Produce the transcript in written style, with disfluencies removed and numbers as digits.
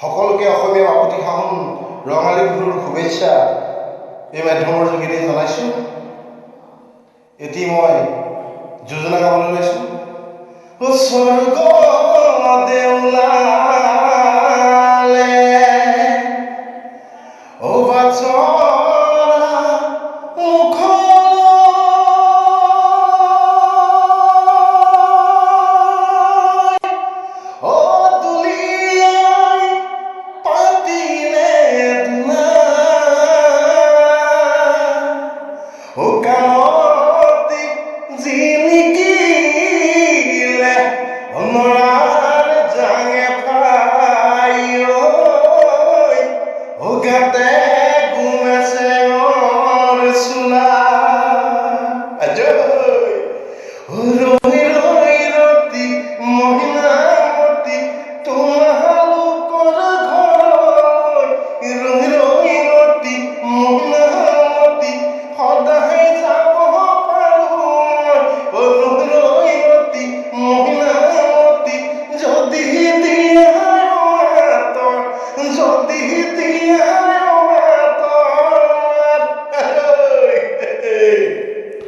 সকলোকে অসমীয়া বাপতি সাহোন ৰঙালী বিহুৰ শুভেচ্ছা এই মাধ্যমৰ যোগেদি জনাইছোঁ। এটি মই যোজনা গাবলৈ লৈছোঁ। স্বৰ্গ দেউলালে ও বাচৰা কামতি জিলিকিলে অনৰাৰ জাঙে ফাই ও গাতে গুমেছে চুলা ৰৈ ৰৈ ৰতি মহিনামতি তোমালোকৰ ঘৰ ৰৈ ৰৈ ৰতি মহিনামতি সদায় যাব পাৰোঁ ৰৈ ৰৈ ৰতি মহিনামতি যদি দিয়া মাতৰ যদি দিয়া